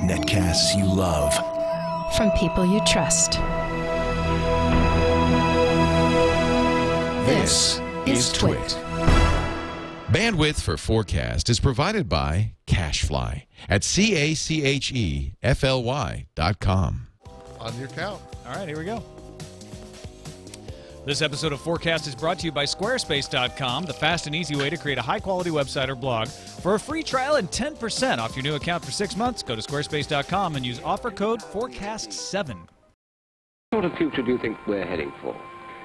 Netcasts you love. From people you trust. This is Twit. Bandwidth for FourCast is provided by Cachefly at CACHEFLY.com. On your count. All right, here we go. This episode of FourCast is brought to you by Squarespace.com, the fast and easy way to create a high-quality website or blog. For a free trial and 10% off your new account for 6 months, go to Squarespace.com and use offer code FourCast7. What sort of future do you think we're heading for?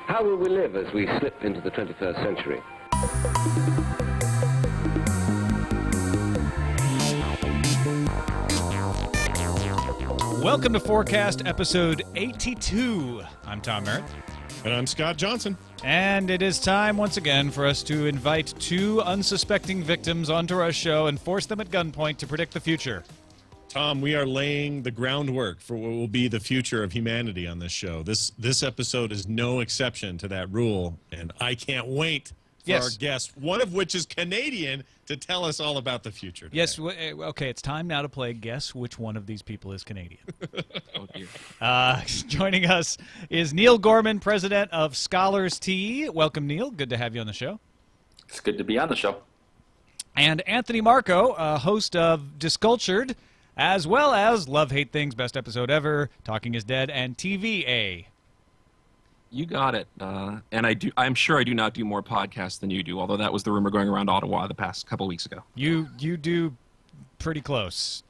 How will we live as we slip into the 21st century? Welcome to FourCast episode 82. I'm Tom Merritt. And I'm Scott Johnson. And it is time once again for us to invite two unsuspecting victims onto our show and force them at gunpoint to predict the future. Tom, we are laying the groundwork for what will be the future of humanity on this show. This episode is no exception to that rule, and I can't wait for our guests, one of which is Canadian, to tell us all about the future today. Yes, okay, it's time now to play Guess Which One of These People is Canadian. Oh, dear. Joining us is Neil Gorman, president of Scholars Tea. Welcome, Neil. Good to have you on the show. It's good to be on the show. And Anthony Marco, host of Discultured, as well as Love, Hate Things, Best Episode Ever, Talking is Dead, and TVA. You got it. And I'm sure I do not do more podcasts than you do, although that was the rumor going around Ottawa the past couple weeks ago. You do pretty close.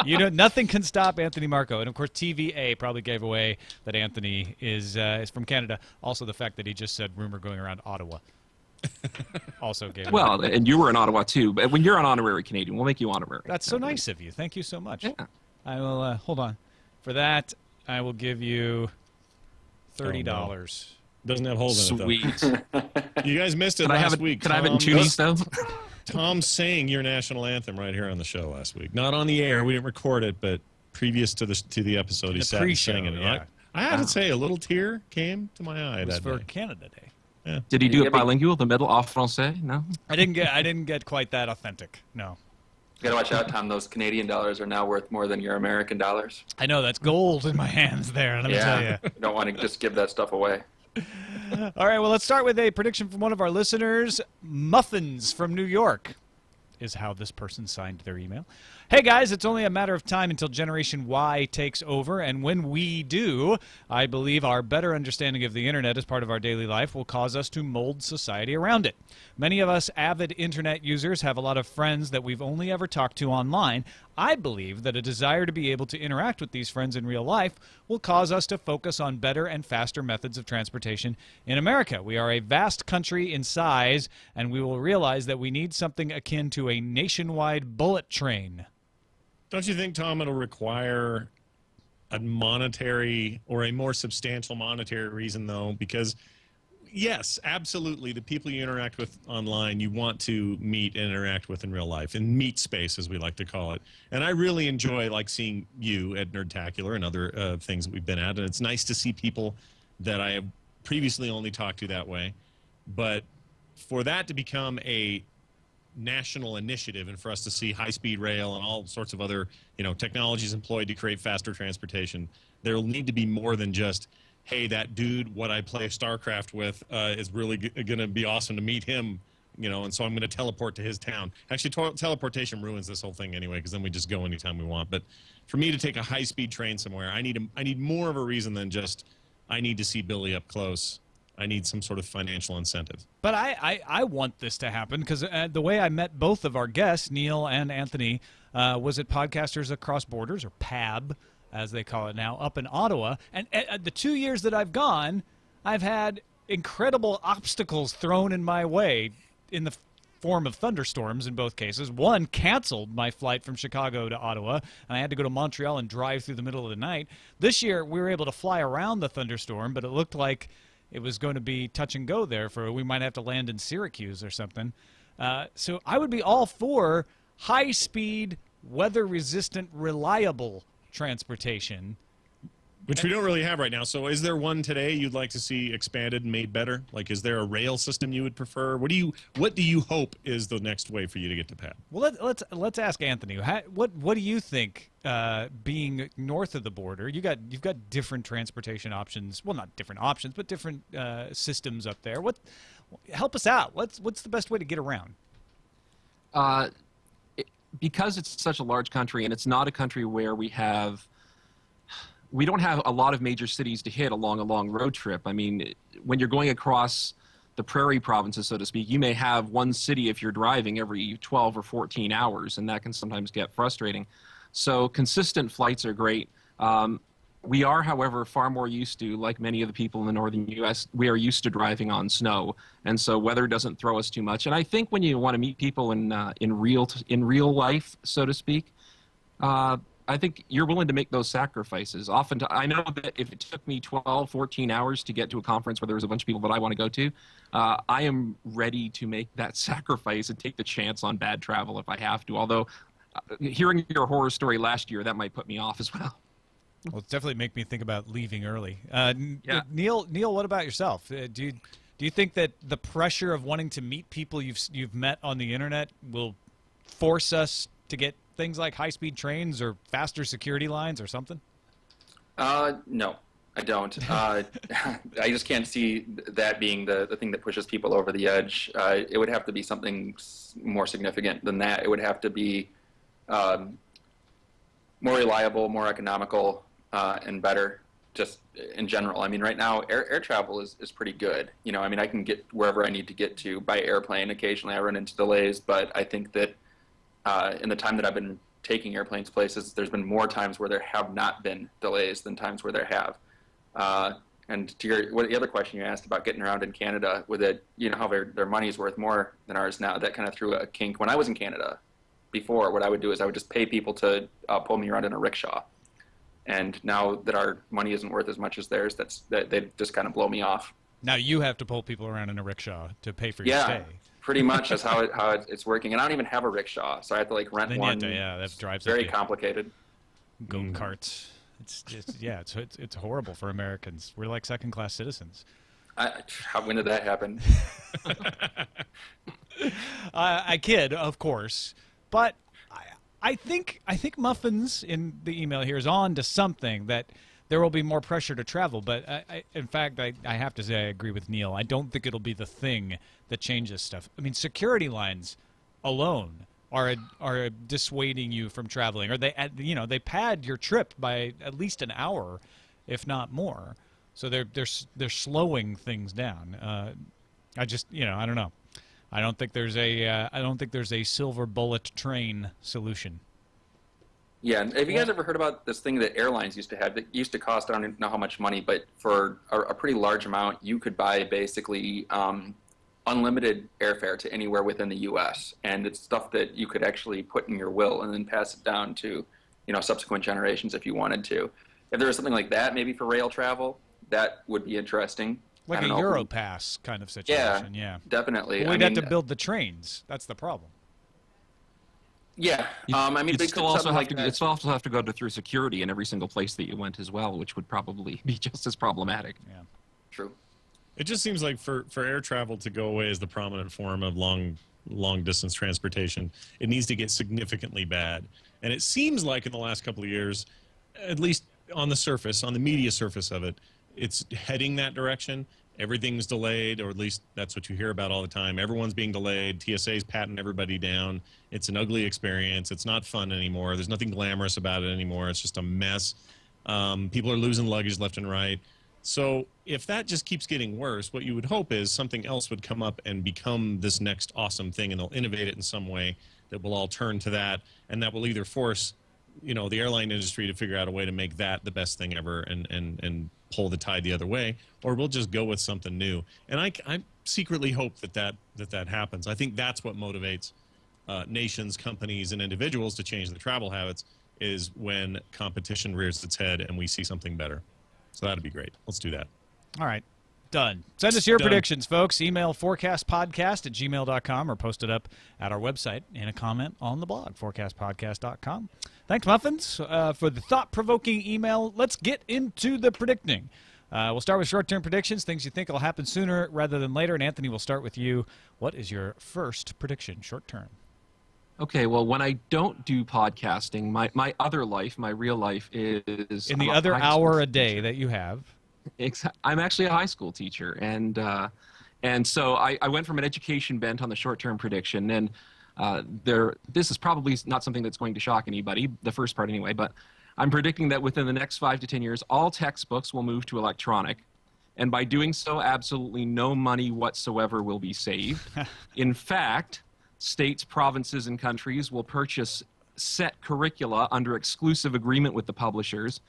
Nothing can stop Anthony Marco. And, of course, TVA probably gave away that Anthony is from Canada. Also, the fact that he just said rumor going around Ottawa also gave it Well, away. and you were in Ottawa, too. But when you're an honorary Canadian, we'll make you honorary. That's so nice of you. Thank you so much. Yeah. I will, hold on. For that, I will give you $30. Oh, no. Doesn't have holes in it, Sweet. though. You guys missed it Can I last have it, week. Can I have it in Tunis, though? Tom sang your national anthem right here on the show last week. Not on the air. We didn't record it, but previous to the episode, he sat and sang it. Yeah. I have to say, a little tear came to my eye It was that for day. Canada Day. Yeah. Did he do it bilingual, the middle, en français? No? I didn't get quite that authentic. No. You gotta watch out, Tom. Those Canadian dollars are now worth more than your American dollars. I know, that's gold in my hands there, let me tell you. You don't want to just give that stuff away. All right, well, let's start with a prediction from one of our listeners. Muffins from New York is how this person signed their email. Hey, guys, it's only a matter of time until Generation Y takes over, and when we do, I believe our better understanding of the Internet as part of our daily life will cause us to mold society around it. Many of us avid Internet users have a lot of friends that we've only ever talked to online. I believe that a desire to be able to interact with these friends in real life will cause us to focus on better and faster methods of transportation in America. We are a vast country in size, and we will realize that we need something akin to a nationwide bullet train. Don't you think, Tom, it'll require a monetary or a more substantial monetary reason, though? Because, yes, absolutely, the people you interact with online, you want to meet and interact with in real life, in meet space, as we like to call it. And I really enjoy, like, seeing you at Nerdtacular and other things that we've been at. And it's nice to see people that I have previously only talked to that way. But for that to become a national initiative and for us to see high-speed rail and all sorts of other technologies employed to create faster transportation, there will need to be more than just, hey, that dude what I play StarCraft with is really going to be awesome to meet him, and so I'm going to teleport to his town. Actually, teleportation ruins this whole thing anyway, because then we just go anytime we want. But for me to take a high-speed train somewhere, I need more of a reason than just I need to see Billy up close. I need some sort of financial incentive. But I want this to happen because the way I met both of our guests, Neil and Anthony, was at Podcasters Across Borders, or PAB, as they call it now, up in Ottawa. And the 2 years that I've gone, I've had incredible obstacles thrown in my way in the form of thunderstorms in both cases. One canceled my flight from Chicago to Ottawa, and I had to go to Montreal and drive through the middle of the night. This year, we were able to fly around the thunderstorm, but it looked like it was going to be touch and go there. We might have to land in Syracuse or something. So I would be all for high-speed, weather-resistant, reliable transportation Which we don't really have right now. So is there one today you'd like to see expanded and made better? Like, is there a rail system you would prefer? What do you hope is the next way for you to get to Pat? Well, let's ask Anthony. What do you think? Being north of the border, you've got different transportation options. Well, not different options, but different systems up there. Help us out. What's the best way to get around? Because it's such a large country, and it's not a country where we don't have a lot of major cities to hit along a long road trip. I mean, when you're going across the prairie provinces, so to speak, you may have one city if you're driving every 12 or 14 hours, and that can sometimes get frustrating. So consistent flights are great. We are, however, far more used to, like many of the people in the northern U.S., we are used to driving on snow, and so weather doesn't throw us too much. And I think when you want to meet people in real life, so to speak, I think you're willing to make those sacrifices. I know that if it took me 12, 14 hours to get to a conference where there was a bunch of people that I want to go to, I am ready to make that sacrifice and take the chance on bad travel if I have to. Although, hearing your horror story last year, that might put me off as well. Well, it's definitely make me think about leaving early. Yeah. Neil, what about yourself? Do you think that the pressure of wanting to meet people you've met on the internet will force us to get things like high-speed trains or faster security lines or something? No, I don't. I just can't see that being the thing that pushes people over the edge. It would have to be something more significant than that. It would have to be more reliable, more economical, and better just in general. I mean, right now, air travel is pretty good. You know, I mean, I can get wherever I need to get to by airplane. Occasionally I run into delays, but I think that in the time that I've been taking airplanes places, there's been more times where there have not been delays than times where there have. And to the other question you asked about getting around in Canada, with it, you know, how their money's worth more than ours now, that kind of threw a kink. When I was in Canada before, what I would do is I would just pay people to pull me around in a rickshaw. And now that our money isn't worth as much as theirs, they just kind of blow me off. Now you have to pull people around in a rickshaw to pay for your stay. Pretty much that's how it's working. And I don't even have a rickshaw, so I have to like rent one. That drives very complicated. Go-karts. It's just it's horrible for Americans. We're like second-class citizens. When did that happen? I kid, of course, but I think Muffins in the email here is on to something, that there will be more pressure to travel. But in fact, I have to say I agree with Neil. I don't think it'll be the thing that changes stuff. I mean, security lines alone are dissuading you from traveling, or they pad your trip by at least an hour, if not more. So they're slowing things down. I don't know. I don't think there's a silver bullet train solution. Yeah, have you guys ever heard about this thing that airlines used to have that used to cost, I don't know how much money, but for a pretty large amount, you could buy basically unlimited airfare to anywhere within the U.S. And it's stuff that you could actually put in your will and then pass it down to, you know, subsequent generations if you wanted to. If there was something like that, maybe for rail travel, that would be interesting. Like a Europass kind of situation, yeah. Definitely. Well, we'd have to build the trains. That's the problem. Yeah, I mean, you'd still also have to go through security in every single place that you went as well, which would probably be just as problematic. Yeah, true. It just seems like for air travel to go away as the prominent form of long distance transportation, it needs to get significantly bad. And it seems like in the last couple of years, at least on the surface, on the media surface of it, it's heading that direction. Everything's delayed, or at least that's what you hear about all the time. Everyone's being delayed. TSA's patting everybody down. It's an ugly experience. It's not fun anymore. There's nothing glamorous about it anymore. It's just a mess. People are losing luggage left and right. So if that just keeps getting worse, what you would hope is something else would come up and become this next awesome thing, and they'll innovate it in some way that will all turn to that, and that will either force, you know, the airline industry to figure out a way to make that the best thing ever and pull the tide the other way, or we'll just go with something new. And I secretly hope that happens. I think that's what motivates nations, companies, and individuals to change their travel habits, is when competition rears its head and we see something better. So that'd be great. Let's do that. All right. Done. Send us your Done. predictions, folks. Email fourcastpodcast@gmail.com or post it up at our website in a comment on the blog, fourcastpodcast.com. Thanks, Muffins, for the thought-provoking email. Let's get into the predicting. We'll start with short-term predictions, things you think will happen sooner rather than later. And Anthony, we'll start with you. What is your first prediction, short-term? Okay, well, when I don't do podcasting, my other life, my real life is... In the I'm a other high hour school a day teacher. that you have. I'm actually a high school teacher, and so I went from an education bent on the short-term prediction, and this is probably not something that's going to shock anybody, the first part anyway, but I'm predicting that within the next 5 to 10 years, all textbooks will move to electronic, and by doing so, absolutely no money whatsoever will be saved. In fact, states, provinces, and countries will purchase set curricula under exclusive agreement with the publishers.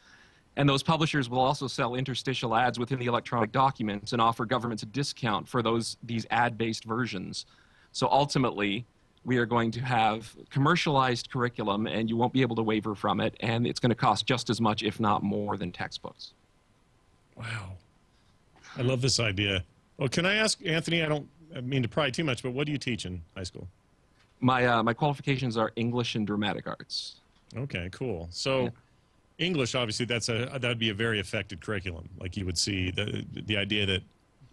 And those publishers will also sell interstitial ads within the electronic documents and offer governments a discount for these ad-based versions. So ultimately, we are going to have commercialized curriculum, and you won't be able to waver from it, and it's going to cost just as much, if not more, than textbooks. Wow. I love this idea. Well, can I ask, Anthony, I don't mean to pry too much, but what do you teach in high school? My qualifications are English and Dramatic Arts. Okay, cool. So... Yeah. English, obviously, that would be a very affected curriculum. Like you would see the idea that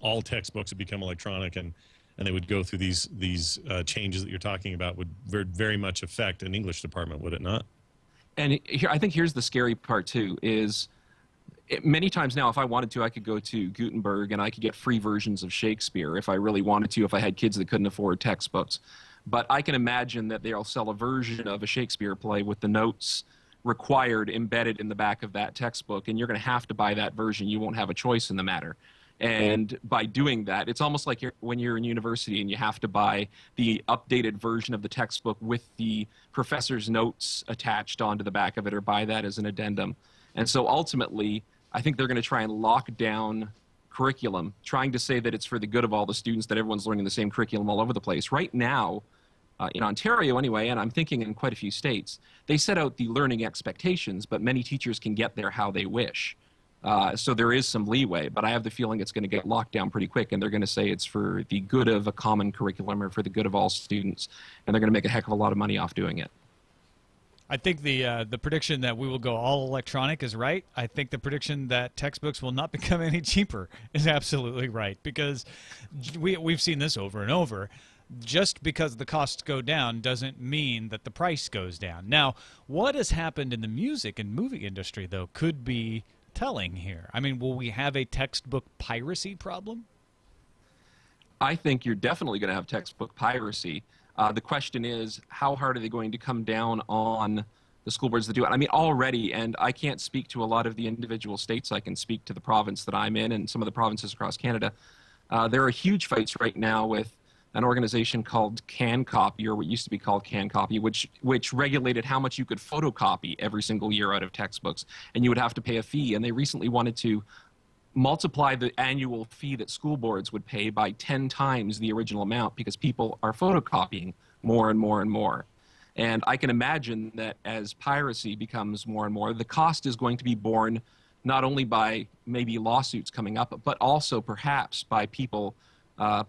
all textbooks would become electronic and they would go through these changes that you're talking about would very much affect an English department, would it not? And I think here's the scary part too: is many times now, if I wanted to, I could go to Gutenberg and I could get free versions of Shakespeare if I really wanted to, if I had kids that couldn't afford textbooks. But I can imagine that they'll sell a version of a Shakespeare play with the notes required embedded in the back of that textbook, and you're going to have to buy that version. You won't have a choice in the matter. And by doing that, it's almost like when you're in university and you have to buy the updated version of the textbook with the professor's notes attached onto the back of it, or buy that as an addendum. And so ultimately, I think they're going to try and lock down curriculum, trying to say that it's for the good of all the students, that everyone's learning the same curriculum all over the place. Right now, in Ontario anyway, and I'm thinking in quite a few states, they set out the learning expectations, but many teachers can get there how they wish. So there is some leeway, but I have the feeling it's going to get locked down pretty quick, and they're going to say it's for the good of a common curriculum or for the good of all students, and they're going to make a heck of a lot of money off doing it. I think the prediction that we will go all electronic is right. I think the prediction that textbooks will not become any cheaper is absolutely right, because we've seen this over and over. Just because the costs go down doesn't mean that the price goes down. Now, what has happened in the music and movie industry, though, could be telling here. I mean, will we have a textbook piracy problem? I think you're definitely going to have textbook piracy. The question is, how hard are they going to come down on the school boards that do it? I mean, already, and I can't speak to a lot of the individual states. I can speak to the province that I'm in and some of the provinces across Canada. There are huge fights right now with an organization called CanCopy, or what used to be called CanCopy, which regulated how much you could photocopy every single year out of textbooks, and you would have to pay a fee. And they recently wanted to multiply the annual fee that school boards would pay by 10 times the original amount, because people are photocopying more and more and more. And I can imagine that as piracy becomes more and more, the cost is going to be borne not only by maybe lawsuits coming up, but also perhaps by people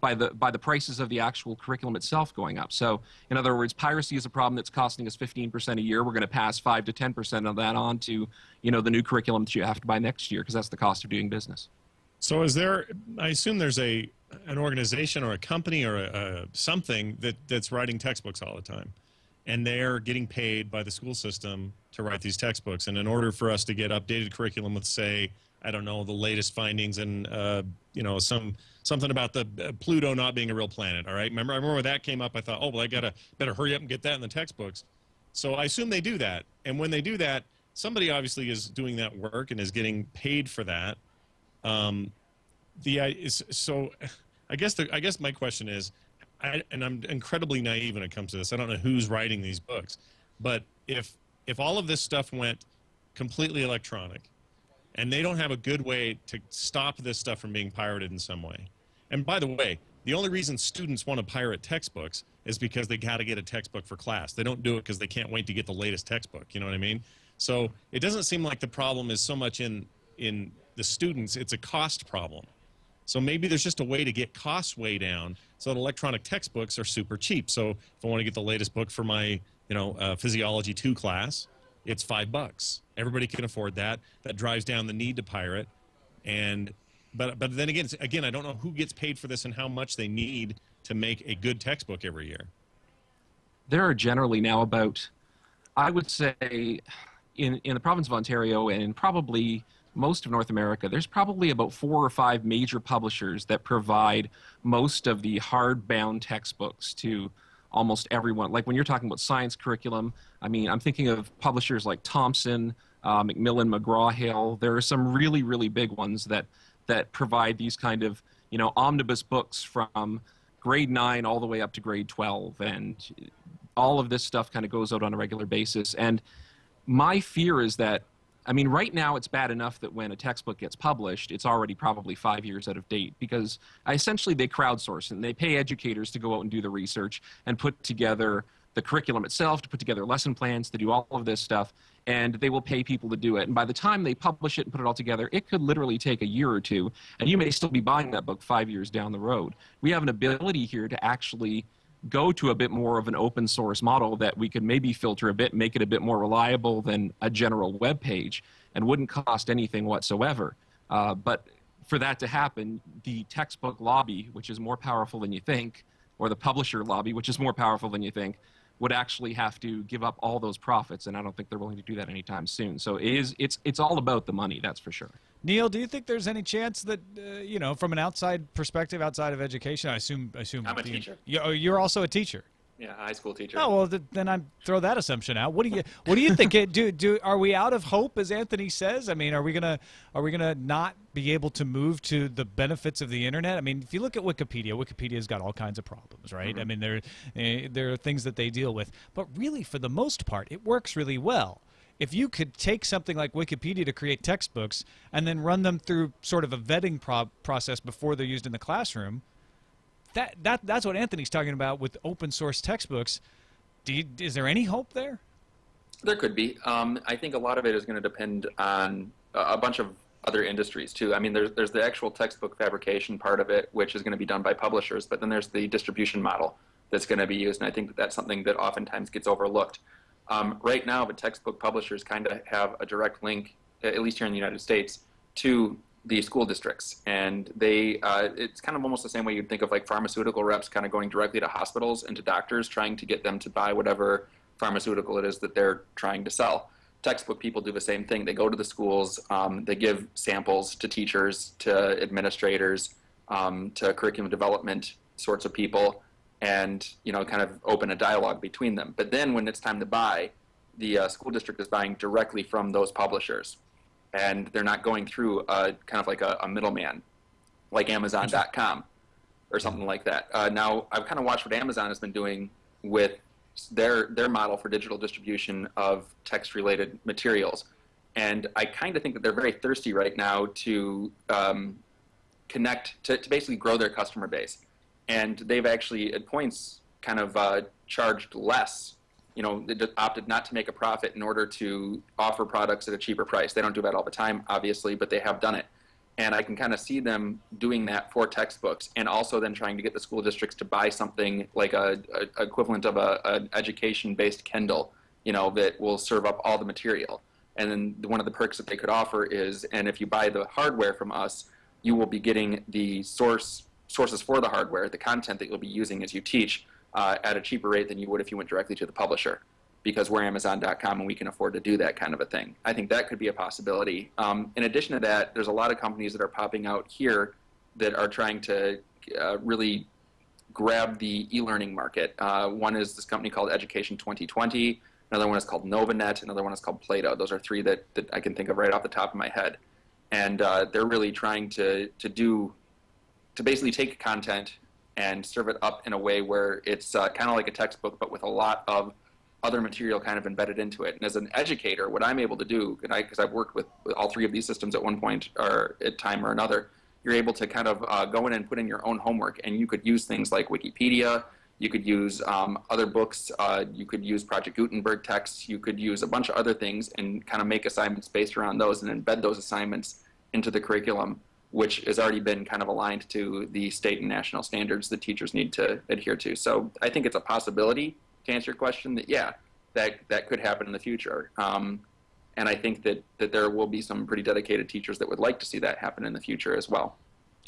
by the prices of the actual curriculum itself going up. So, in other words, piracy is a problem that's costing us 15% a year. We're going to pass 5 to 10% of that on to, the new curriculum that you have to buy next year, because that's the cost of doing business. So, I assume there's an organization or a company or something that's writing textbooks all the time, and they're getting paid by the school system to write these textbooks. And in order for us to get updated curriculum with, say, I don't know, the latest findings and something about the Pluto not being a real planet. All right, I remember when that came up. I thought, oh well, I better hurry up and get that in the textbooks. So I assume they do that, and when they do that, somebody obviously is doing that work and is getting paid for that. I guess my question is, and I'm incredibly naive when it comes to this. I don't know who's writing these books, but if all of this stuff went completely electronic, and they don't have a good way to stop this stuff from being pirated in some way. And by the way, the only reason students want to pirate textbooks is because they got to get a textbook for class. They don't do it because they can't wait to get the latest textbook. You know what I mean? So it doesn't seem like the problem is so much in the students. It's a cost problem. So maybe there's just a way to get costs way down so that electronic textbooks are super cheap. So if I want to get the latest book for my, Physiology 2 class, it's $5. Everybody can afford that. That drives down the need to pirate. But then again, I don't know who gets paid for this and how much they need to make a good textbook every year. There are generally now about, I would say, in the province of Ontario and in probably most of North America, there's probably about 4 or 5 major publishers that provide most of the hardbound textbooks to almost everyone. Like when you're talking about science curriculum, I mean, I'm thinking of publishers like Thomson, Macmillan, McGraw-Hill. There are some really, really big ones that provide these kind of, omnibus books from grade 9 all the way up to grade 12. And all of this stuff kind of goes out on a regular basis. And my fear is that, I mean, right now it's bad enough that when a textbook gets published, it's already probably 5 years out of date, because essentially they crowdsource and they pay educators to go out and do the research and put together the curriculum itself, to put together lesson plans, to do all of this stuff, and they will pay people to do it. And by the time they publish it and put it all together, it could literally take a year or two, and you may still be buying that book 5 years down the road. We have an ability here to actually go to a bit more of an open source model that we could maybe filter a bit, make it a bit more reliable than a general web page, and wouldn't cost anything whatsoever. But for that to happen, the textbook lobby, which is more powerful than you think, or the publisher lobby, which is more powerful than you think, would actually have to give up all those profits, and I don't think they're willing to do that anytime soon. So it's all about the money, that's for sure. Neil, do you think there's any chance that, from an outside perspective, outside of education, I assume I'm a teacher. You're also a teacher. Yeah, high school teacher. Oh well, then I throw that assumption out. What do you think? Are we out of hope, as Anthony says? I mean, are we gonna not be able to move to the benefits of the internet? I mean, if you look at Wikipedia, Wikipedia's got all kinds of problems, right? Mm-hmm. I mean, there are things that they deal with, but really, for the most part, it works really well. If you could take something like Wikipedia to create textbooks and then run them through sort of a vetting process before they're used in the classroom, that's what Anthony's talking about with open source textbooks. Is there any hope there? There could be. I think a lot of it is going to depend on a bunch of other industries too. I mean, there's the actual textbook fabrication part of it, which is going to be done by publishers, but then there's the distribution model that's going to be used, and I think that that's something that oftentimes gets overlooked. Right now, the textbook publishers kind of have a direct link, at least here in the United States, to the school districts, and it's kind of almost the same way you'd think of like pharmaceutical reps kind of going directly to hospitals and to doctors, trying to get them to buy whatever pharmaceutical it is that they're trying to sell. Textbook people do the same thing. They go to the schools, they give samples to teachers, to administrators, to curriculum development sorts of people, and kind of open a dialogue between them. But then when it's time to buy, the school district is buying directly from those publishers, and they're not going through kind of like a middleman, like Amazon.com or something like that. Now, I've kind of watched what Amazon has been doing with their model for digital distribution of text-related materials, and I kind of think that they're very thirsty right now to connect, to basically grow their customer base. And they've actually, at points, kind of charged less. They opted not to make a profit in order to offer products at a cheaper price. They don't do that all the time, obviously, but they have done it. And I can kind of see them doing that for textbooks, and also then trying to get the school districts to buy something like a equivalent of an education-based Kindle, that will serve up all the material. And then one of the perks that they could offer is, and if you buy the hardware from us, you will be getting the sources for the hardware, the content that you'll be using as you teach, at a cheaper rate than you would if you went directly to the publisher, because we're Amazon.com and we can afford to do that kind of a thing. I think that could be a possibility. In addition to that, there's a lot of companies that are popping out here that are trying to really grab the e-learning market. One is this company called Education 2020. Another one is called Novanet. Another one is called Plato. Those are three that I can think of right off the top of my head. And they're really trying to basically take content and serve it up in a way where it's kind of like a textbook, but with a lot of other material kind of embedded into it. And as an educator, what I'm able to do, because I've worked with all three of these systems at one point or at time or another, you're able to kind of go in and put in your own homework, and you could use things like Wikipedia, you could use other books, you could use Project Gutenberg texts, you could use a bunch of other things and kind of make assignments based around those and embed those assignments into the curriculum which has already been kind of aligned to the state and national standards that teachers need to adhere to. So I think it's a possibility, to answer your question, that yeah, that could happen in the future. And I think that there will be some pretty dedicated teachers that would like to see that happen in the future as well.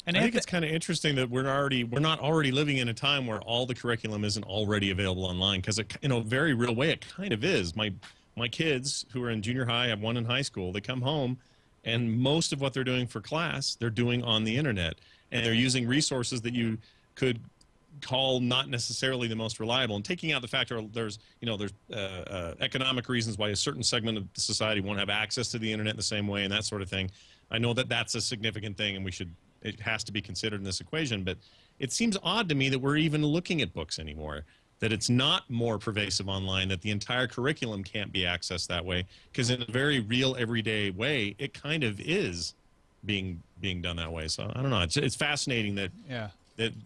And I think it's kind of interesting that we're not already living in a time where all the curriculum isn't already available online, because in a very real way it kind of is. My kids who are in junior high, I have one in high school, they come home and most of what they're doing for class they're doing on the internet, and they're using resources that you could call not necessarily the most reliable, and taking out the fact there's economic reasons why a certain segment of society won't have access to the internet in the same way and that sort of thing. I know that that's a significant thing, and it has to be considered in this equation, but it seems odd to me that we're even looking at books anymore, that it's not more pervasive online, that the entire curriculum can't be accessed that way, because in a very real, everyday way, it kind of is being done that way. So I don't know. It's fascinating that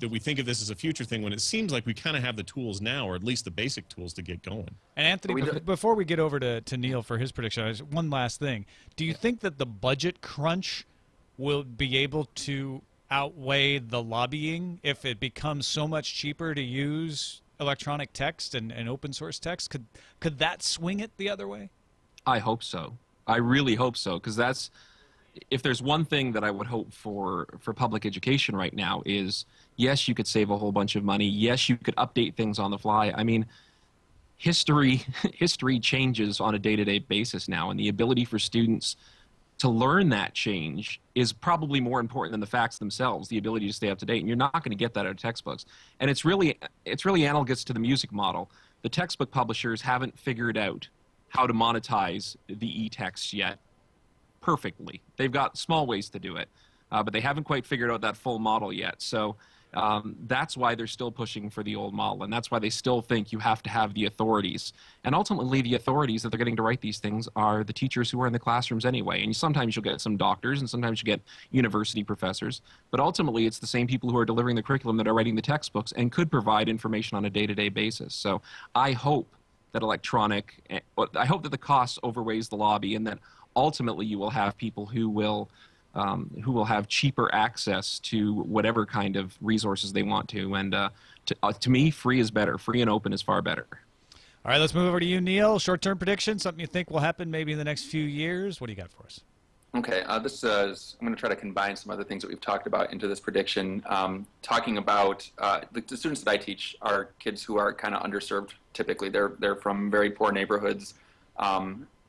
we think of this as a future thing when it seems like we kind of have the tools now, or at least the basic tools to get going. And Anthony, before we get over to Neil for his prediction, one last thing. Do you think that the budget crunch will be able to outweigh the lobbying if it becomes so much cheaper to use electronic text and open source text? Could that swing it the other way? I hope so. I really hope so, because if there's one thing that I would hope for public education right now is, yes, you could save a whole bunch of money. Yes, you could update things on the fly. I mean, history changes on a day-to-day basis now, and the ability for students to learn that change is probably more important than the facts themselves, the ability to stay up to date. And you're not going to get that out of textbooks. And it's really analogous to the music model. The textbook publishers haven't figured out how to monetize the e-text yet perfectly. They've got small ways to do it, but they haven't quite figured out that full model yet. So that's why they're still pushing for the old model, and that's why they still think you have to have the authorities. And ultimately, the authorities that they're getting to write these things are the teachers who are in the classrooms anyway. And sometimes you'll get some doctors, and sometimes you get university professors. But ultimately, it's the same people who are delivering the curriculum that are writing the textbooks and could provide information on a day-to-day basis. So I hope that I hope that the cost outweighs the lobby, and that ultimately you will have people who will have cheaper access to whatever kind of resources they want to. And to me, free is better. Free and open is far better. All right, let's move over to you, Neil. Short-term prediction, something you think will happen maybe in the next few years. What do you got for us? Okay, I'm going to try to combine some other things that we've talked about into this prediction. Talking about the students that I teach are kids who are kind of underserved. Typically, they're from very poor neighborhoods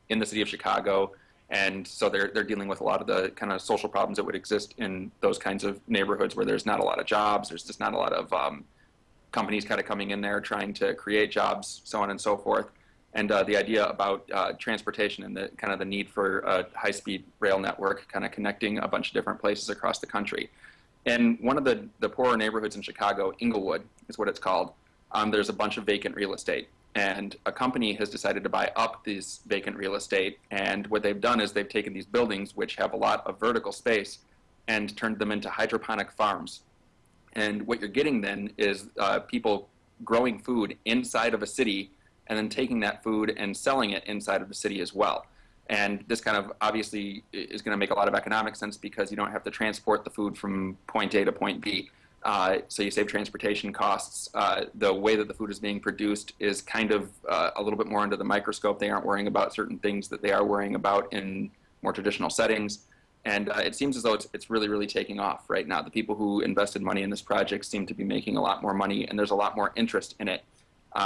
in the city of Chicago. And so they're dealing with a lot of the kind of social problems that would exist in those kinds of neighborhoods where there's not a lot of jobs, there's just not a lot of companies kind of coming in there trying to create jobs, so on and so forth. And the idea about transportation and the kind of the need for a high-speed rail network kind of connecting a bunch of different places across the country. In one of the poorer neighborhoods in Chicago, Inglewood is what it's called, there's a bunch of vacant real estate. And a company has decided to buy up this vacant real estate. And what they've done is they've taken these buildings, which have a lot of vertical space, and turned them into hydroponic farms. And what you're getting then is people growing food inside of a city and then taking that food and selling it inside of the city as well. And this kind of obviously is going to make a lot of economic sense because you don't have to transport the food from point A to point B. So you save transportation costs. The way that the food is being produced is kind of a little bit more under the microscope. They aren't worrying about certain things that they are worrying about in more traditional settings. And it seems as though it's really, really taking off right now. The people who invested money in this project seem to be making a lot more money, and there's a lot more interest in it.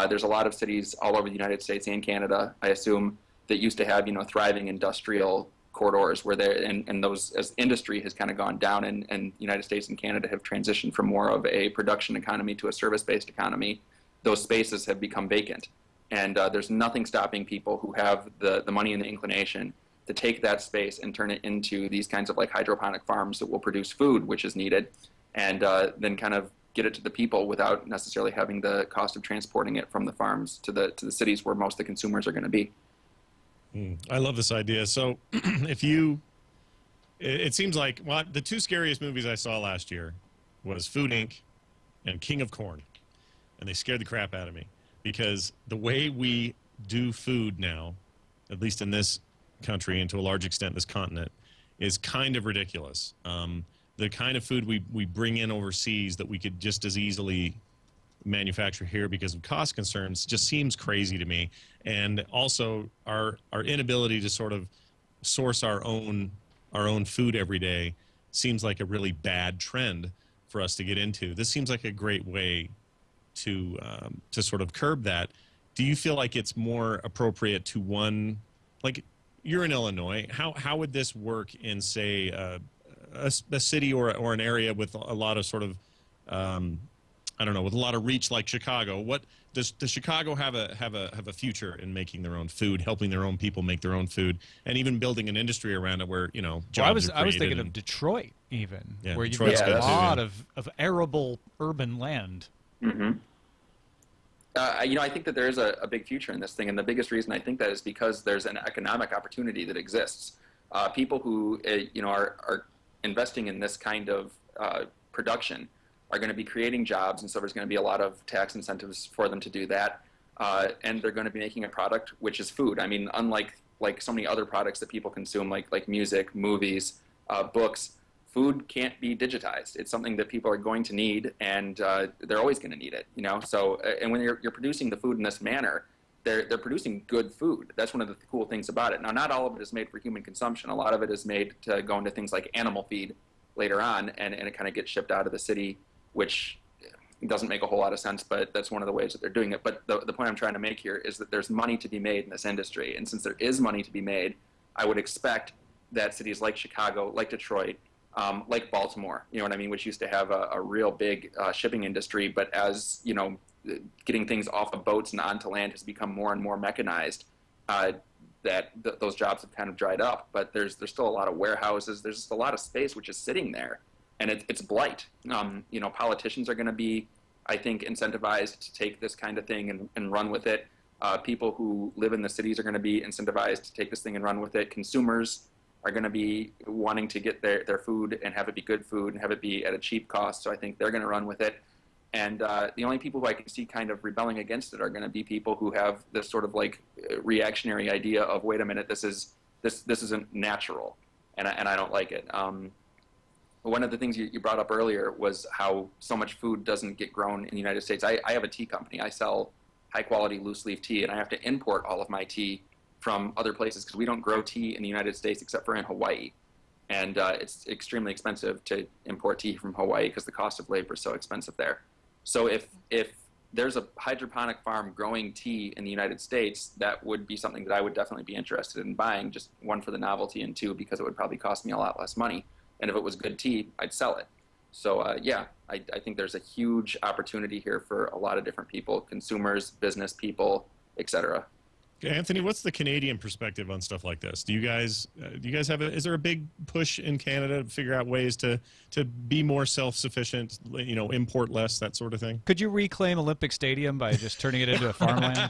There's a lot of cities all over the United States and Canada, I assume, that used to have, thriving industrial corridors where and those, as industry has kind of gone down, and the United States and Canada have transitioned from more of a production economy to a service-based economy. Those spaces have become vacant, and there's nothing stopping people who have the money and the inclination to take that space and turn it into these kinds of like hydroponic farms that will produce food, which is needed, and then kind of get it to the people without necessarily having the cost of transporting it from the farms to the cities where most of the consumers are going to be. I love this idea. So it seems like the two scariest movies I saw last year was Food Inc. and King of Corn. And they scared the crap out of me because the way we do food now, at least in this country and to a large extent this continent, is kind of ridiculous. the kind of food we bring in overseas that we could just as easily manufacture here because of cost concerns just seems crazy to me. And also our inability to sort of source our own food every day seems like a really bad trend for us to get into. This seems like a great way to sort of curb that. Do you feel like it's more appropriate to one, like you're in Illinois, how would this work in, say, a city or an area with a lot of sort of, I don't know, with a lot of reach like Chicago? What does Chicago have a future in making their own food, helping their own people make their own food, and even building an industry around it where, you know, jobs are I was created thinking and, of Detroit even, Yeah, where you've Detroit's got good a too, lot yeah. of arable urban land. Mm-hmm. You know, I think that there is a big future in this thing, and the biggest reason I think that is because there's an economic opportunity that exists. People who you know are investing in this kind of production are going to be creating jobs, and so there's going to be a lot of tax incentives for them to do that, and they're going to be making a product which is food. I mean, unlike so many other products that people consume, like music, movies, books. Food can't be digitized. It's something that people are going to need, and they're always going to need it. You know, so and when you're producing the food in this manner, they're producing good food. That's one of the cool things about it. Now, not all of it is made for human consumption. A lot of it is made to go into things like animal feed later on, and it kind of gets shipped out of the city, which doesn't make a whole lot of sense, but that's one of the ways that they're doing it. But the point I'm trying to make here is that there's money to be made in this industry, and since there is money to be made, I would expect that cities like Chicago, like Detroit, like Baltimore, you know what I mean, which used to have a real big shipping industry, but as, you know, getting things off of boats and onto land has become more and more mechanized, those jobs have kind of dried up. But there's still a lot of warehouses. There's just a lot of space which is sitting there, and it's blight. You know, politicians are going to be, I think, incentivized to take this kind of thing and run with it. People who live in the cities are going to be incentivized to take this thing and run with it. Consumers are going to be wanting to get their food and have it be good food and have it be at a cheap cost. So I think they're going to run with it. And the only people who I can see kind of rebelling against it are going to be people who have this sort of like reactionary idea of, wait a minute, this isn't natural, and I don't like it. One of the things you brought up earlier was how so much food doesn't get grown in the United States. I have a tea company. I sell high quality loose leaf tea, and I have to import all of my tea from other places because we don't grow tea in the United States except for in Hawaii. And it's extremely expensive to import tea from Hawaii because the cost of labor is so expensive there. So if there's a hydroponic farm growing tea in the United States, that would be something that I would definitely be interested in buying, just one, for the novelty, and two, because it would probably cost me a lot less money. And if it was good tea, I'd sell it. So yeah, I think there's a huge opportunity here for a lot of different people, consumers, business people, etc. Anthony, what's the Canadian perspective on stuff like this? Do you guys have is there a big push in Canada to figure out ways to be more self-sufficient, you know, import less, that sort of thing? Could you reclaim Olympic Stadium by just turning it into a farmland?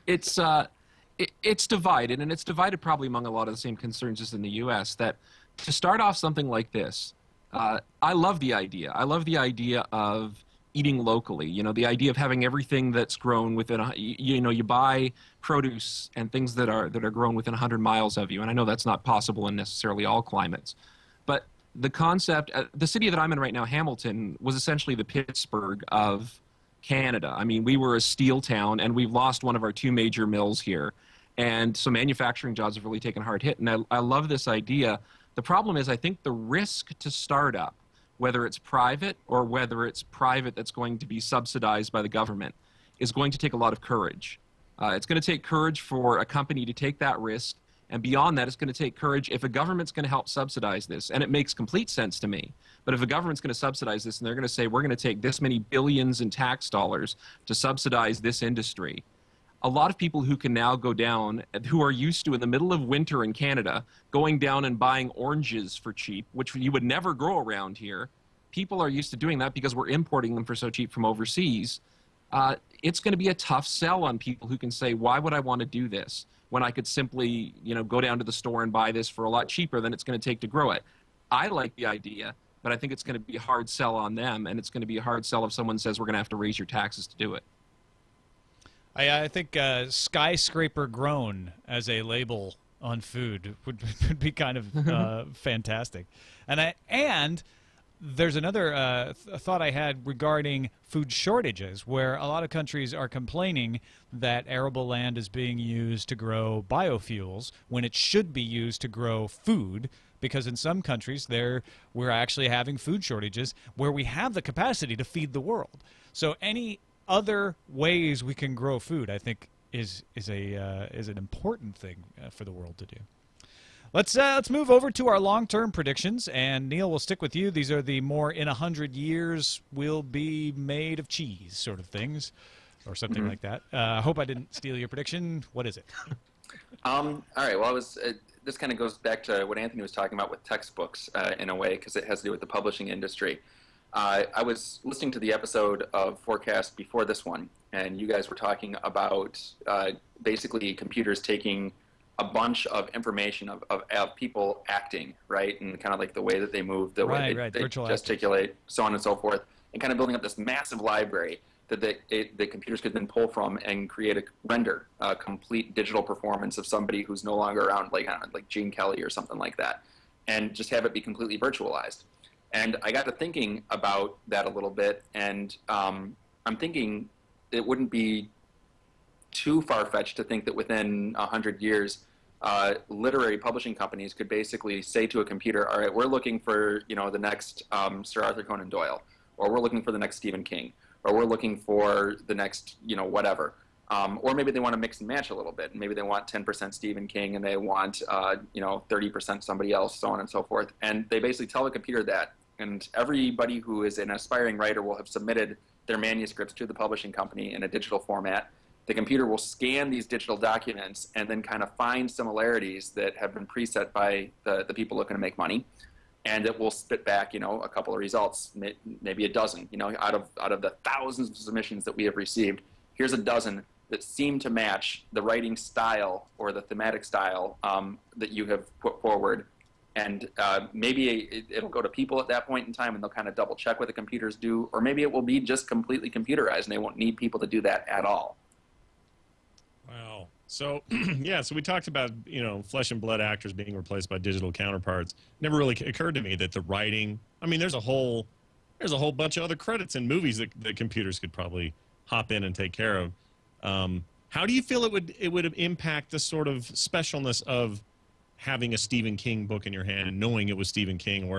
It's divided, and it's divided probably among a lot of the same concerns as in the U.S. That to start off something like this, I love the idea. I love the idea of eating locally. You know, the idea of having everything that's grown within you buy produce and things that are grown within 100 miles of you. And I know that's not possible in necessarily all climates, but the concept, the city that I'm in right now, Hamilton, was essentially the Pittsburgh of Canada. I mean, we were a steel town, and we've lost one of our two major mills here. And so manufacturing jobs have really taken a hard hit. And I love this idea. The problem is, I think the risk to startup, whether it's private or whether it's private that's going to be subsidized by the government, is going to take a lot of courage. It's going to take courage for a company to take that risk, and beyond that, it's going to take courage if a government's going to help subsidize this, and it makes complete sense to me. But if a government's going to subsidize this and they're going to say, we're going to take this many billions in tax dollars to subsidize this industry, a lot of people who can now go down, who are used to, in the middle of winter in Canada, going down and buying oranges for cheap, which you would never grow around here. People are used to doing that because we're importing them for so cheap from overseas. It's going to be a tough sell on people who can say, why would I want to do this when I could simply, go down to the store and buy this for a lot cheaper than it's going to take to grow it? I like the idea, but I think it's going to be a hard sell on them, and it's going to be a hard sell if someone says we're going to have to raise your taxes to do it. I think skyscraper grown as a label on food would be kind of fantastic. And there's another thought I had regarding food shortages, where a lot of countries are complaining that arable land is being used to grow biofuels when it should be used to grow food, because in some countries we're actually having food shortages where we have the capacity to feed the world. So any other ways we can grow food, I think, is an important thing for the world to do. Let's move over to our long-term predictions, and Neil, will stick with you. These are the more in 100 years we'll be made of cheese sort of things, or something like that. I hope I didn't steal your prediction. What is it? All right. Well, this kind of goes back to what Anthony was talking about with textbooks in a way, because it has to do with the publishing industry. I was listening to the episode of FourCast before this one, and you guys were talking about basically computers taking a bunch of information of people acting, right, and kind of like the way that they move, the way they gesticulate, so on and so forth, and kind of building up this massive library that the computers could then pull from and create a complete digital performance of somebody who's no longer around, like Gene Kelly or something like that, and just have it be completely virtualized. And I got to thinking about that a little bit, and I'm thinking it wouldn't be too far-fetched to think that within 100 years, literary publishing companies could basically say to a computer, all right, we're looking for, the next Sir Arthur Conan Doyle, or we're looking for the next Stephen King, or we're looking for the next, whatever. Or maybe they want to mix and match a little bit. Maybe they want 10% Stephen King and they want, 30% somebody else, so on and so forth. And they basically tell the computer that. And everybody who is an aspiring writer will have submitted their manuscripts to the publishing company in a digital format. The computer will scan these digital documents and then kind of find similarities that have been preset by the people looking to make money. And it will spit back, a couple of results, maybe a dozen, out of the thousands of submissions that we have received. Here's a dozen that seem to match the writing style or the thematic style that you have put forward. And maybe it'll go to people at that point in time and they'll kind of double check what the computers do. Or maybe it will be just completely computerized and they won't need people to do that at all. Wow. So, so we talked about, flesh and blood actors being replaced by digital counterparts. Never really occurred to me that the writing, there's a whole bunch of other credits in movies that computers could probably hop in and take care of. How do you feel it would impact the sort of specialness of having a Stephen King book in your hand and knowing it was Stephen King,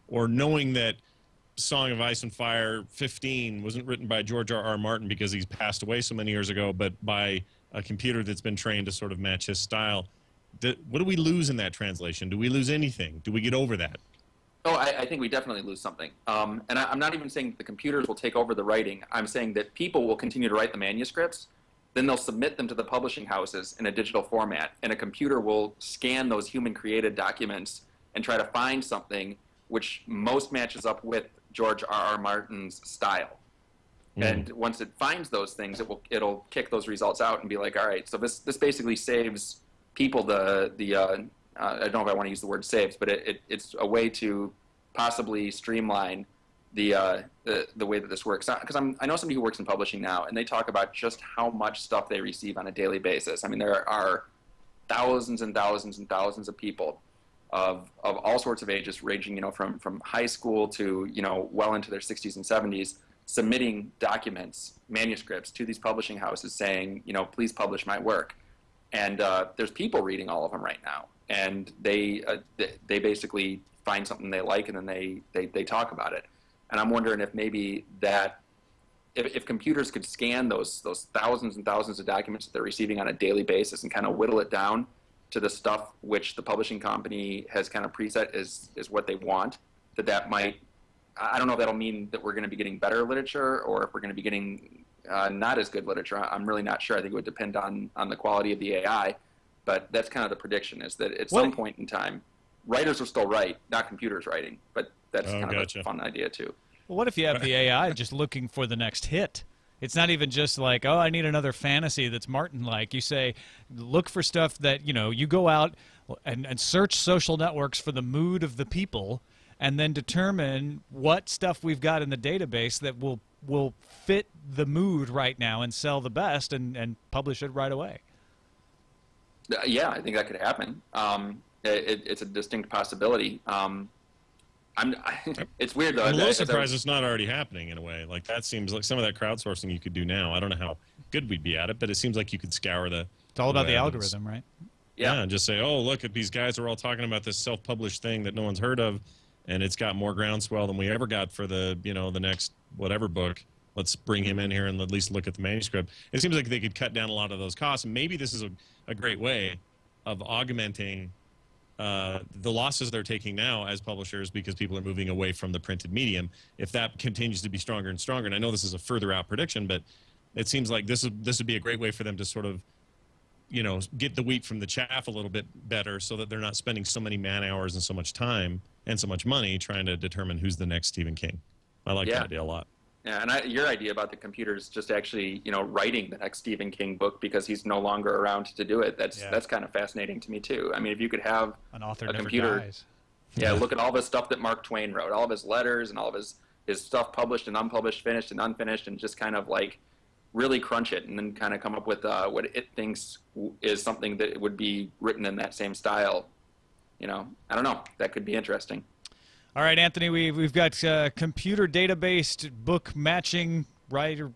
or knowing that Song of Ice and Fire 15 wasn't written by George R.R. Martin because he's passed away so many years ago, but by a computer that's been trained to sort of match his style? What do we lose in that translation? Do we lose anything? Do we get over that? Oh, I think we definitely lose something. And I'm not even saying that the computers will take over the writing. I'm saying that people will continue to write the manuscripts. Then they'll submit them to the publishing houses in a digital format, and a computer will scan those human-created documents and try to find something which most matches up with George R.R. Martin's style. And once it finds those things, it'll kick those results out and be like, all right, so this basically saves people the I don't know if I want to use the word saves, but it's a way to possibly streamline the way that this works. Because I know somebody who works in publishing now, and they talk about just how much stuff they receive on a daily basis. There are thousands and thousands and thousands of people of all sorts of ages, ranging from high school to well into their 60s and 70s, submitting documents, manuscripts to these publishing houses saying, please publish my work. And there's people reading all of them right now, and they basically find something they like, and then they talk about it. And I'm wondering if maybe that if computers could scan those thousands and thousands of documents that they're receiving on a daily basis and kind of whittle it down to the stuff which the publishing company has kind of preset is what they want, that might, I don't know if that'll mean that we're going to be getting better literature or if we're going to be getting not as good literature. I'm really not sure. I think it would depend on the quality of the AI, but that's kind of the prediction, is that at some point in time, writers will still write, not computers writing, but that's kind of a fun idea too. Well, what if you have the AI just looking for the next hit? It's not even just like, oh, I need another fantasy that's Martin-like. You say, look for stuff that, you go out and search social networks for the mood of the people, and then determine what stuff we've got in the database that will fit the mood right now and sell the best and publish it right away. Yeah, I think that could happen. It's a distinct possibility. It's weird though. I'm a little surprised it's not already happening in a way. Like that seems like some of that crowdsourcing you could do now. I don't know how good we'd be at it, but it seems like you could scour the. It's all about the algorithm, right? Yeah, and just say, oh, look at these guys are all talking about this self-published thing that no one's heard of, and it's got more groundswell than we ever got for the the next whatever book. Let's bring him in here and at least look at the manuscript. It seems like they could cut down a lot of those costs, and maybe this is a great way of augmenting the losses they're taking now as publishers because people are moving away from the printed medium. If that continues to be stronger and stronger, and I know this is a further out prediction, but it seems like this would be a great way for them to sort of, get the wheat from the chaff a little bit better so that they're not spending so many man hours and so much time and so much money trying to determine who's the next Stephen King. I like that idea a lot. Yeah, and your idea about the computers just actually, writing the next Stephen King book because he's no longer around to do it. That's kind of fascinating to me too. I mean, if you could have an author a never computer, dies. Yeah, look at all the stuff that Mark Twain wrote, all of his letters and all of his stuff published and unpublished, finished and unfinished, and just kind of like really crunch it and then kind of come up with what it thinks is something that would be written in that same style. I don't know. That could be interesting. All right, Anthony, we've got computer database book matching writer,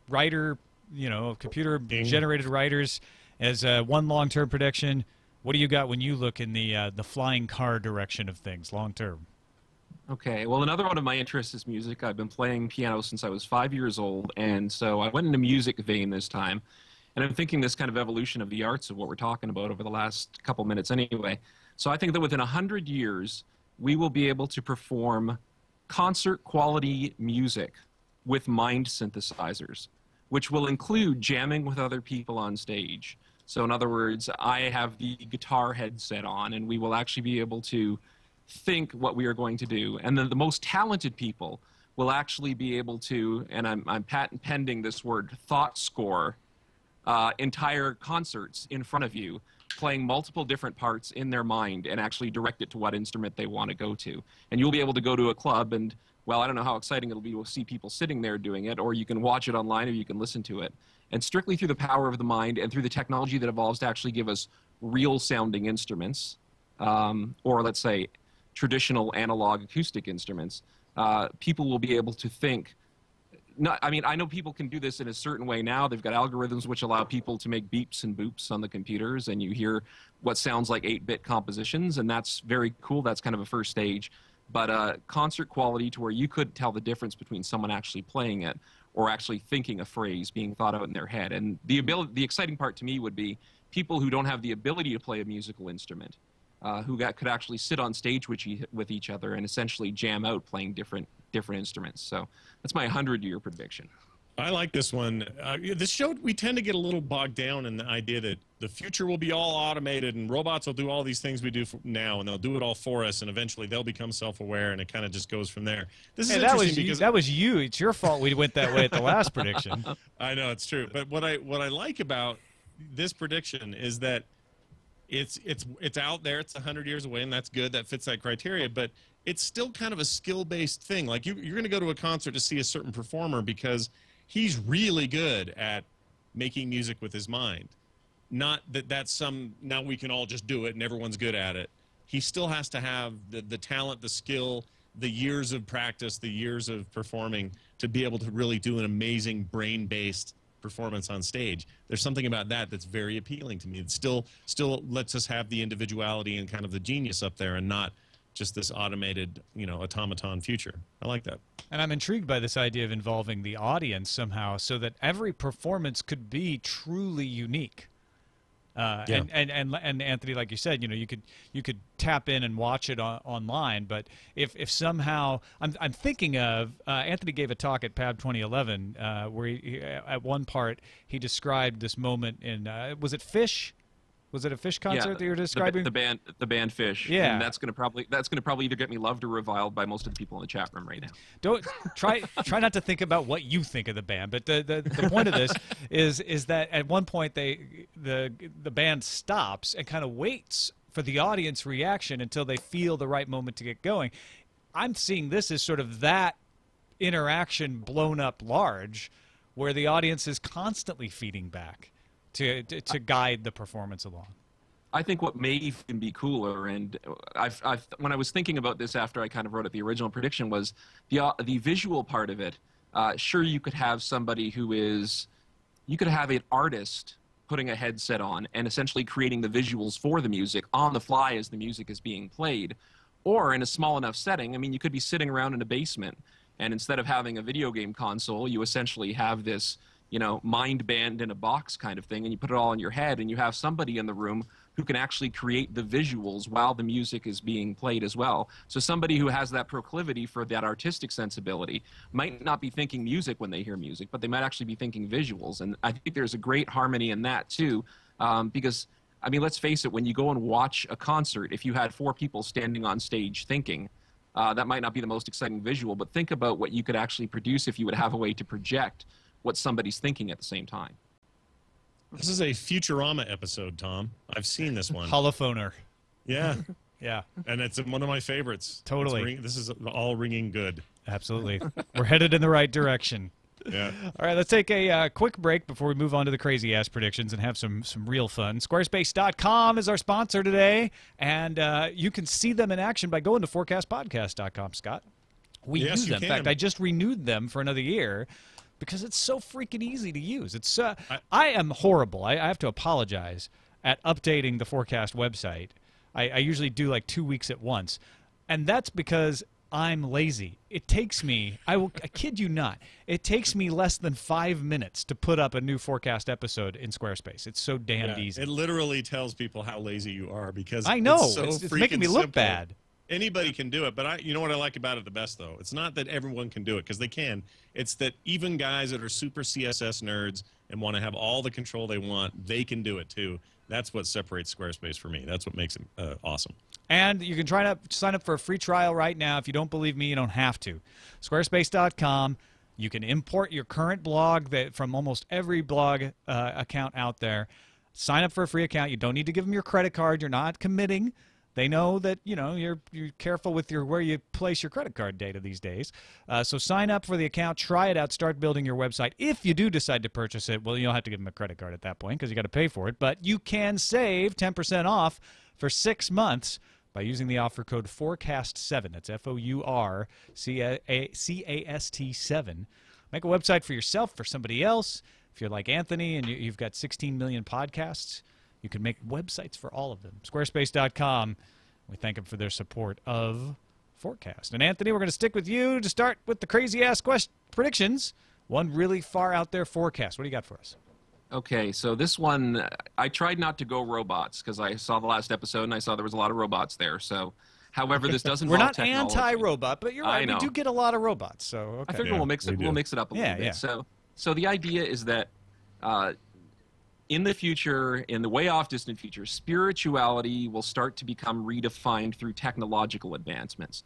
computer-generated writers as one long-term prediction. What do you got when you look in the flying car direction of things, long-term? Okay, well, another one of my interests is music. I've been playing piano since I was 5 years old, and so I went into music vein this time. And I'm thinking this kind of evolution of the arts of what we're talking about over the last couple minutes anyway. So I think that within 100 years, we will be able to perform concert-quality music with mind synthesizers, which will include jamming with other people on stage. So in other words, I have the guitar headset on, and we will actually be able to think what we are going to do. And then the most talented people will actually be able to, and I'm patent pending this word, thought score, entire concerts in front of you, playing multiple different parts in their mind and actually direct it to what instrument they want to go to. And you'll be able to go to a club and, well, I don't know how exciting it'll be to see people sitting there doing it, or you can watch it online or you can listen to it. And strictly through the power of the mind and through the technology that evolves to actually give us real sounding instruments, or let's say traditional analog acoustic instruments, people will be able to think. I know people can do this in a certain way now. They've got algorithms which allow people to make beeps and boops on the computers, and you hear what sounds like 8-bit compositions, and that's very cool. That's kind of a first stage. But concert quality to where you could tell the difference between someone actually playing it or actually thinking a phrase being thought out in their head. And the exciting part to me would be people who don't have the ability to play a musical instrument, who could actually sit on stage with each other and essentially jam out playing different instruments. So that's my 100-year prediction. I like this one. This show, we tend to get a little bogged down in the idea that the future will be all automated and robots will do all these things we do now, and they'll do it all for us, and eventually they'll become self-aware, and it kind of just goes from there. This is interesting because that was you. It's your fault we went that way at the last prediction. I know, it's true. But what I like about this prediction is that it's out there. It's 100 years away, and that's good. That fits that criteria. But it's still kind of a skill-based thing. Like you're going to go to a concert to see a certain performer because he's really good at making music with his mind. Not that that's now we can all just do it and everyone's good at it. He still has to have the talent, the skill, the years of practice, the years of performing to be able to really do an amazing brain-based performance on stage. There's something about that that's very appealing to me. It still lets us have the individuality and kind of the genius up there and not just this automated, automaton future. I like that. And I'm intrigued by this idea of involving the audience somehow so that every performance could be truly unique. And Anthony, like you said, you could tap in and watch it online. But if somehow I'm thinking of Anthony gave a talk at PAB 2011 where he, at one part he described this moment in was it Fish? Was it a Fish concert that you were describing? The band Fish. Yeah, and that's gonna probably either get me loved or reviled by most of the people in the chat room right now. Don't try not to think about what you think of the band, but the point of this is that at one point the band stops and kind of waits for the audience reaction until they feel the right moment to get going. I'm seeing this as sort of that interaction blown up large, where the audience is constantly feeding back to guide the performance along. I think what may even be cooler, and when I was thinking about this after I kind of wrote it, the original prediction was the visual part of it. Sure, you could have somebody you could have an artist putting a headset on and essentially creating the visuals for the music on the fly as the music is being played. Or in a small enough setting, I mean, you could be sitting around in a basement, and instead of having a video game console, you essentially have this, mind band in a box kind of thing, and you put it all in your head, and you have somebody in the room who can actually create the visuals while the music is being played as well. So somebody who has that proclivity for that artistic sensibility might not be thinking music when they hear music, but they might actually be thinking visuals. And I think there's a great harmony in that too, because, I mean, let's face it, when you go and watch a concert, if you had 4 people standing on stage thinking, that might not be the most exciting visual, but think about what you could actually produce if you would have a way to project what somebody's thinking at the same time. This is a Futurama episode, Tom. I've seen this one. Holophoner. Yeah. Yeah. And it's one of my favorites. Totally. This is all ringing good. Absolutely. We're headed in the right direction. Yeah. All right, let's take a quick break before we move on to the crazy-ass predictions and have some real fun. Squarespace.com is our sponsor today, and you can see them in action by going to fourcastpodcast.com, Scott. We use them. In fact, I just renewed them for another year because it's so freaking easy to use. It's I am horrible. I have to apologize at updating the FourCast website. I usually do like 2 weeks at once, and that's because I'm lazy. It takes me, I kid you not, it takes me less than 5 minutes to put up a new FourCast episode in Squarespace. It's so damned easy. It literally tells people how lazy you are because I know. It's, so it's making me look bad. Anybody can do it, but you know what I like about it the best, though? It's not that everyone can do it, because they can. It's that even guys that are super CSS nerds and want to have all the control they want, they can do it, too. That's what separates Squarespace for me. That's what makes it awesome. And you can sign up for a free trial right now. If you don't believe me, you don't have to. Squarespace.com. You can import your current blog from almost every blog account out there. Sign up for a free account. You don't need to give them your credit card. You're not committing. They know that you're careful with where you place your credit card data these days. So sign up for the account, try it out, start building your website. If you do decide to purchase it, well, you don't have to give them a credit card at that point because you got to pay for it. But you can save 10% off for 6 months by using the offer code FourCast7. That's FourCast7. Make a website for yourself, for somebody else. If you're like Anthony and you've got 16 million podcasts, you can make websites for all of them. Squarespace.com. We thank them for their support of FourCast. And Anthony, we're going to stick with you to start with the crazy-ass predictions. One really far out there forecast. What do you got for us? Okay, so this one, I tried not to go robots because I saw the last episode and I saw there was a lot of robots there. So, however, this doesn't We're involve not technology. anti-robot, but you're right. We do get a lot of robots. So okay. I figure we'll mix it up a little bit. Yeah. So the idea is that in the future, in the way off distant future, spirituality will start to become redefined through technological advancements,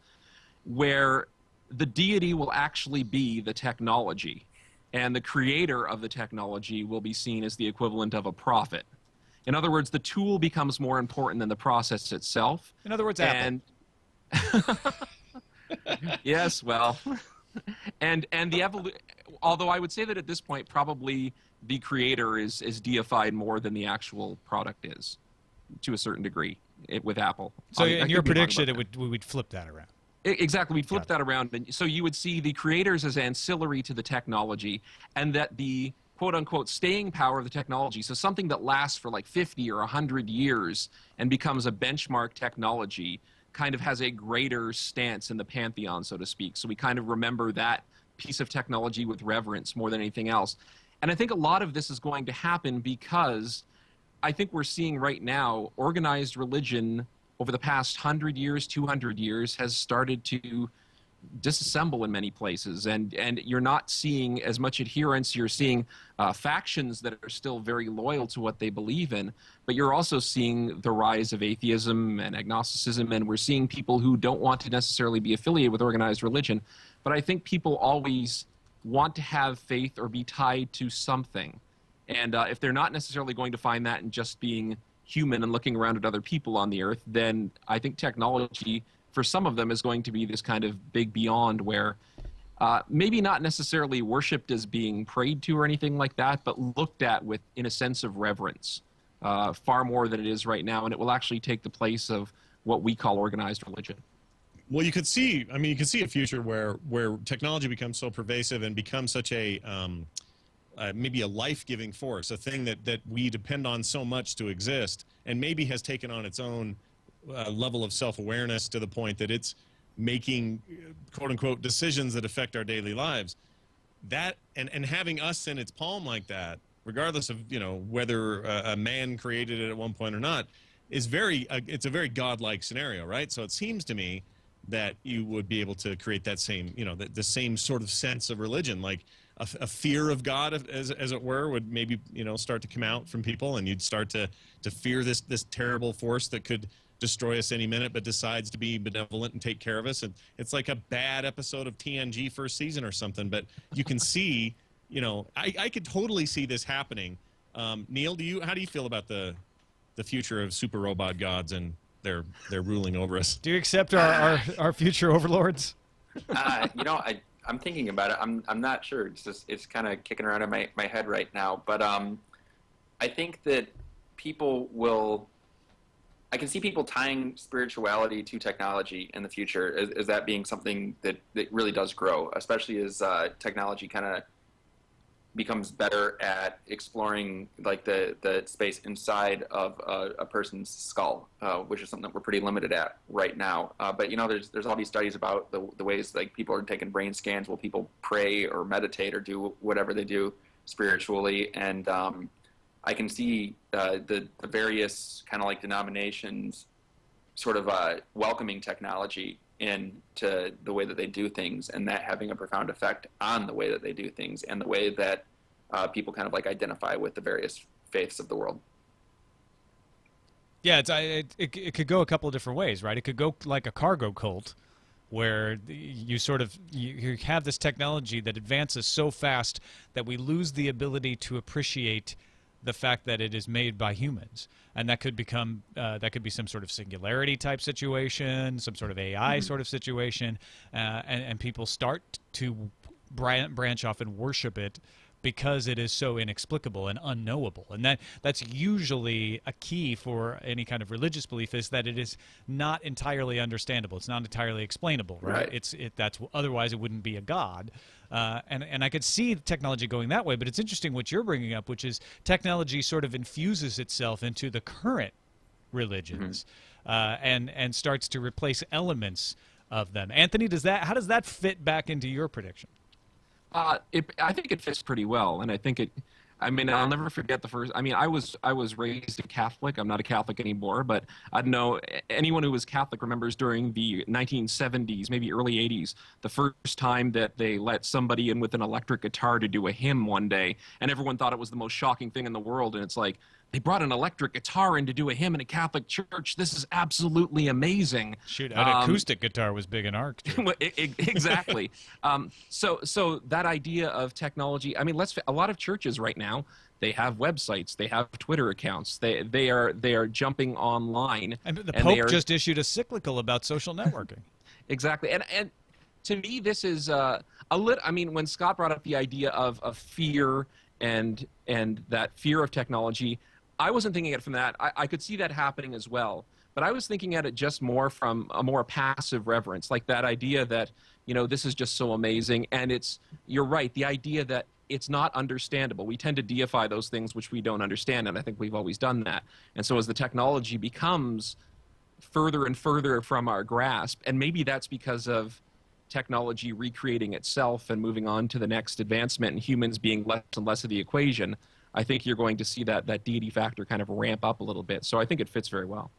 where the deity will actually be the technology, and the creator of the technology will be seen as the equivalent of a prophet. In other words, the tool becomes more important than the process itself. In other words, Apple. Yes, well, and the although I would say that at this point probably the creator is deified more than the actual product is, to a certain degree, with Apple. So in your prediction, we would flip that around. Exactly, we'd flip that around. And so you would see the creators as ancillary to the technology, and that the quote-unquote staying power of the technology, so something that lasts for like 50 or 100 years and becomes a benchmark technology, kind of has a greater stance in the pantheon, so to speak. So we kind of remember that piece of technology with reverence more than anything else. And I think a lot of this is going to happen because I think we're seeing right now organized religion over the past 100 years, 200 years has started to disassemble in many places, and you're not seeing as much adherence. You're seeing factions that are still very loyal to what they believe in, but you're also seeing the rise of atheism and agnosticism, and we're seeing people who don't want to necessarily be affiliated with organized religion. But I think people always want to have faith or be tied to something, and if they're not necessarily going to find that in just being human and looking around at other people on the earth, then I think technology for some of them is going to be this kind of big beyond where maybe not necessarily worshipped as being prayed to or anything like that, but looked at with in a sense of reverence. far more than it is right now, and it will actually take the place of what we call organized religion. Well, you could see, I mean, you could see a future where technology becomes so pervasive and becomes such a maybe a life-giving force, a thing that we depend on so much to exist, and maybe has taken on its own level of self-awareness to the point that it's making quote-unquote decisions that affect our daily lives. That and having us in its palm like that, regardless of whether a man created it at one point or not, is it's a very godlike scenario, right? So it seems to me that you would be able to create that same the same sort of sense of religion, like a fear of God, as it were, would maybe start to come out from people, and you'd start to fear this terrible force that could destroy us any minute, but decides to be benevolent and take care of us. And it's like a bad episode of TNG first season or something. But you can see, I could totally see this happening. Neil, how do you feel about the future of super robot gods and their ruling over us? Do you accept our future overlords? I'm thinking about it. I'm not sure. It's kind of kicking around in my head right now. But I think that I can see people tying spirituality to technology in the future as that being something that really does grow, especially as technology kind of becomes better at exploring like the space inside of a person's skull, which is something that we're pretty limited at right now. But there's all these studies about the ways like people are taking brain scans while people pray or meditate or do whatever they do spiritually, and I can see the various kind of like denominations sort of welcoming technology into the way that they do things, and that having a profound effect on the way that they do things and the way that people kind of like identify with the various faiths of the world. Yeah, it could go a couple of different ways, right? It could go like a cargo cult, where you have this technology that advances so fast that we lose the ability to appreciate the fact that it is made by humans, and that could become that could be some sort of singularity type situation, some sort of AI sort of situation, and people start to branch off and worship it because it is so inexplicable and unknowable. And that's usually a key for any kind of religious belief, is that it is not entirely understandable. It's not entirely explainable, right? That's otherwise it wouldn't be a god. And I could see technology going that way, but it's interesting what you're bringing up, which is technology sort of infuses itself into the current religions, and starts to replace elements of them. Anthony, how does that fit back into your prediction? I think it fits pretty well, and I think I'll never forget the first. I mean, I was raised a Catholic. I'm not a Catholic anymore, but I know anyone who was Catholic remembers during the 1970s, maybe early 80s, the first time that they let somebody in with an electric guitar to do a hymn one day, and everyone thought it was the most shocking thing in the world. And it's like, they brought an electric guitar in to do a hymn in a Catholic church. This is absolutely amazing. Shoot, an acoustic guitar was big in our church. Exactly. So that idea of technology, I mean, a lot of churches right now, they have websites, they have Twitter accounts, they are jumping online. And the Pope just issued a cyclical about social networking. Exactly. And to me, this is when Scott brought up the idea of fear and that fear of technology, I wasn't thinking it from that. I could see that happening as well. But I was thinking at it just more from a more passive reverence, like that idea that, this is just so amazing. And you're right, the idea that it's not understandable. We tend to deify those things which we don't understand, and I think we've always done that. And so as the technology becomes further and further from our grasp, and maybe that's because of technology recreating itself and moving on to the next advancement and humans being less and less of the equation, I think you're going to see that deity factor kind of ramp up a little bit. So I think it fits very well.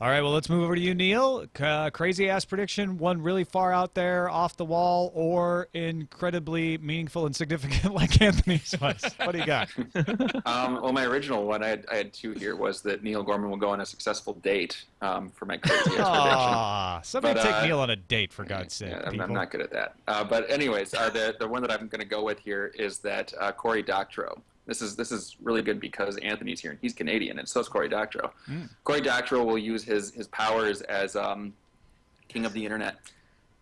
All right, well, let's move over to you, Neil. Crazy-ass prediction, one really far out there, off the wall, or incredibly meaningful and significant like Anthony's was. What do you got? Well, my original one, I had two here, was that Neil Gorman will go on a successful date for my crazy-ass prediction. Somebody take Neil on a date, for God's sake. Yeah, I'm not good at that. But anyways, the one that I'm going to go with here is that Cory Doctorow. This is really good because Anthony's here and he's Canadian, and so is Cory Doctorow. Cory Doctorow will use his powers as king of the internet,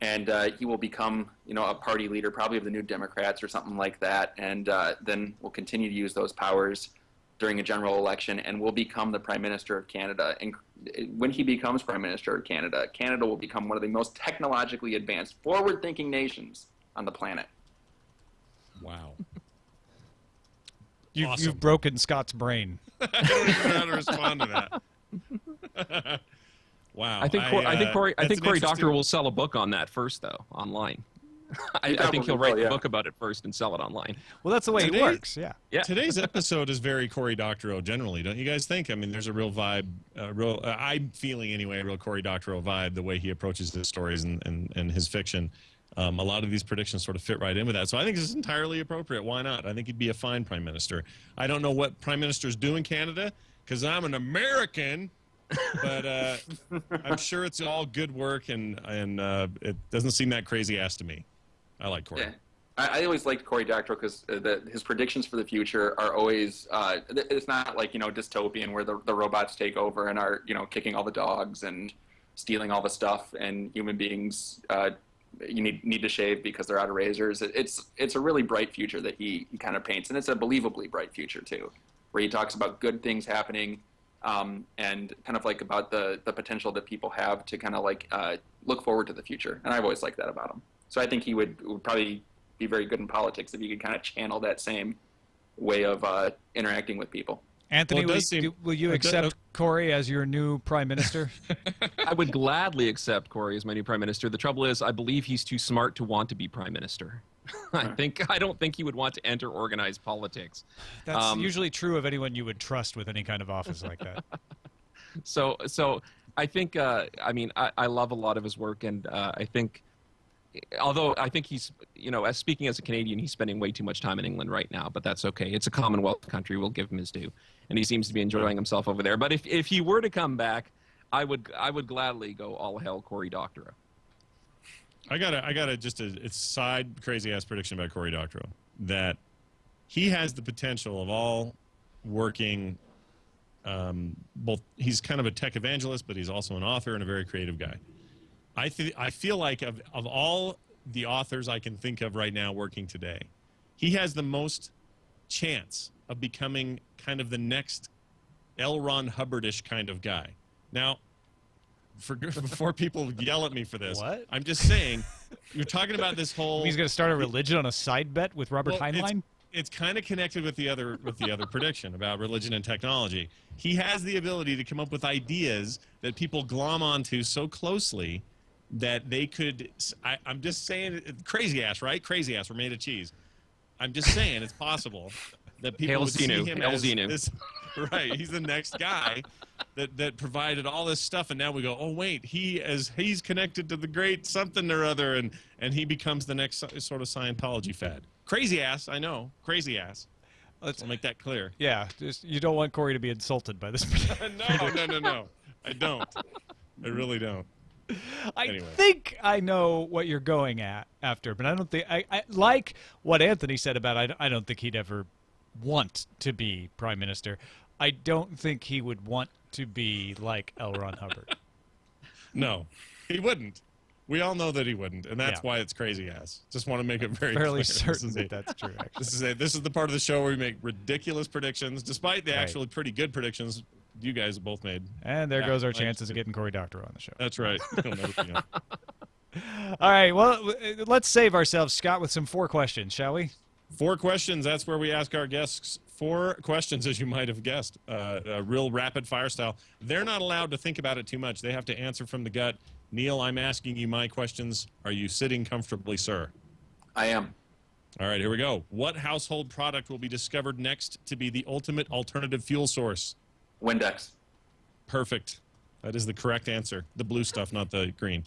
and he will become a party leader, probably of the New Democrats or something like that, and then will continue to use those powers during a general election and will become the Prime Minister of Canada. And when he becomes Prime Minister of Canada, Canada will become one of the most technologically advanced, forward-thinking nations on the planet. Wow. You've broken Scott's brain. I don't even know how to respond to that. Wow. I think Cory Doctorow interesting... will sell a book on that first, though, online. I think he'll write a book about it first and sell it online. Well, that's the way it works. Yeah. Today's episode is very Cory Doctorow generally, don't you guys think? I mean, there's a real vibe, I'm feeling anyway, a real Cory Doctorow vibe, the way he approaches his stories and his fiction. A lot of these predictions sort of fit right in with that. So I think this is entirely appropriate. Why not? I think he'd be a fine prime minister. I don't know what prime ministers do in Canada because I'm an American, but I'm sure it's all good work, and it doesn't seem that crazy ass to me. I like Cory. Yeah. I always liked Cory Doctorow because his predictions for the future are always, it's not like, dystopian where the robots take over and are, kicking all the dogs and stealing all the stuff, and human beings you need to shave because they're out of razors. It's a really bright future that he kind of paints, and it's a believably bright future too, where he talks about good things happening, and kind of like about the potential that people have to kind of like look forward to the future. And I've always liked that about him. So I think he would probably be very good in politics if he could kind of channel that same way of interacting with people. Anthony, will you accept Cory as your new prime minister? I would gladly accept Cory as my new prime minister. The trouble is, I believe he's too smart to want to be prime minister. I don't think he would want to enter organized politics. That's usually true of anyone you would trust with any kind of office like that. So I think, I love a lot of his work, and I think, although I think he's, as speaking as a Canadian, he's spending way too much time in England right now, but that's okay. It's a Commonwealth country. We'll give him his due. And he seems to be enjoying himself over there. But if he were to come back, I would gladly go all hell Cory Doctorow. I got a side crazy ass prediction about Cory Doctorow, that he has the potential of all working he's kind of a tech evangelist, but he's also an author and a very creative guy. I feel like of all the authors I can think of right now working today, he has the most chance of becoming kind of the next L. Ron Hubbard-ish kind of guy. Now, before people yell at me for this, what? I'm just saying, you're talking about this whole... He's going to start a religion on a side bet with Robert Heinlein? It's kind of connected with the other prediction about religion and technology. He has the ability to come up with ideas that people glom onto so closely that they could... I'm just saying, crazy ass, right? Crazy ass, we're made of cheese. I'm just saying it's possible that people would see him as this, right, he's the next guy that provided all this stuff, and now we go, oh wait, he's connected to the great something or other, and he becomes the next sort of Scientology fad. Crazy ass, I know, crazy ass. I'll make that clear. Yeah, you don't want Cory to be insulted by this. No, I don't. I really don't. I think I know what you're going after, but I don't think I like what Anthony said about I don't think he'd ever want to be prime minister. I don't think he would want to be like L. Ron Hubbard. No, he wouldn't. We all know that he wouldn't, and that's why it's crazy ass. Just want to make it very fairly clear. certain that that's true. Actually, this is the part of the show where we make ridiculous predictions, despite the actually pretty good predictions you guys both made. And there goes our chances of getting Cory Doctorow on the show. That's right. He'll never be on. All right, well, let's save ourselves, Scott, with some 4 questions, shall we? 4 questions. That's where we ask our guests 4 questions, as you might have guessed, real rapid fire style. They're not allowed to think about it too much. They have to answer from the gut. Neil, I'm asking you my questions. Are you sitting comfortably, sir? I am. All right, here we go. What household product will be discovered next to be the ultimate alternative fuel source? Windex. Perfect. That is the correct answer. The blue stuff, not the green.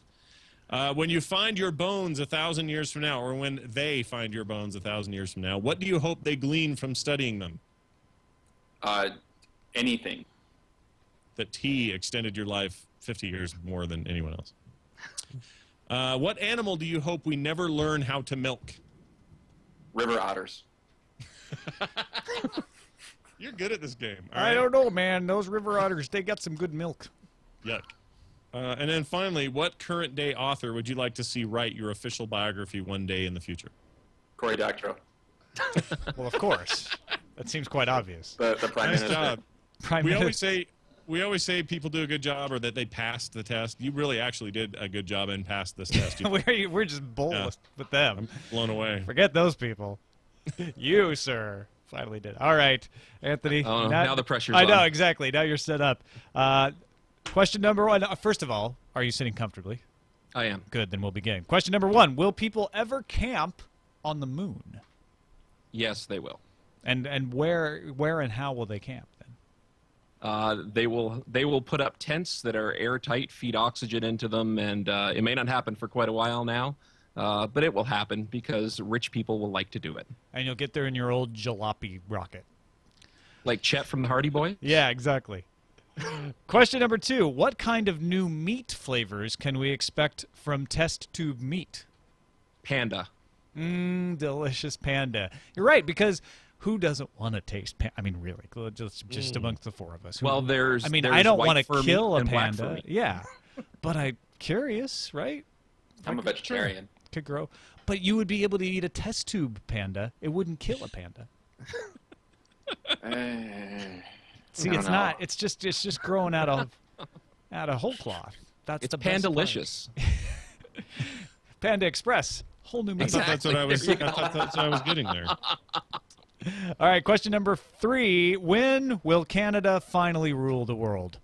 When you find your bones 1,000 years from now, or when they find your bones 1,000 years from now, what do you hope they glean from studying them? Anything. That tea extended your life 50 years more than anyone else. What animal do you hope we never learn how to milk? River otters. You're good at this game. I don't know, man. Those river otters, they got some good milk. Yuck. And then finally, what current day author would you like to see write your official biography one day in the future? Cory Doctorow. Well, of course. That seems quite obvious. The Prime Nice Minister. job. Prime Minister. We always say people do a good job or that they passed the test. You really actually did a good job and passed this test. We're just bold with them. I'm blown away. Forget those people. You, sir, finally did. All right, Anthony. Oh, now the pressure's I know, on. exactly. Now you're set up. Question number 1. First of all, are you sitting comfortably? I am. Good, then we'll begin. Question number 1. Will people ever camp on the moon? Yes, they will. And where and how will they camp then? They will put up tents that are airtight, feed oxygen into them, and it may not happen for quite a while now, but it will happen because rich people will like to do it. And you'll get there in your old jalopy rocket. Like Chet from the Hardy Boy? Yeah, exactly. Question number 2. What kind of new meat flavors can we expect from test tube meat? Panda. Delicious panda. You're right, because who doesn't want to taste panda? I mean, really, just amongst the 4 of us. Well, I mean, there's I don't white want to fur meat kill a and black fur panda. meat. Yeah, but I'm curious, right? I'm a vegetarian. Could grow. But you would be able to eat a test tube panda. It wouldn't kill a panda. See, it's not. It's just growing out of whole cloth. That's It's the best part. Panda-licious. Panda Express. Whole new meat. That's what I was. I thought that's what I was getting there. All right, question number 3. When will Canada finally rule the world?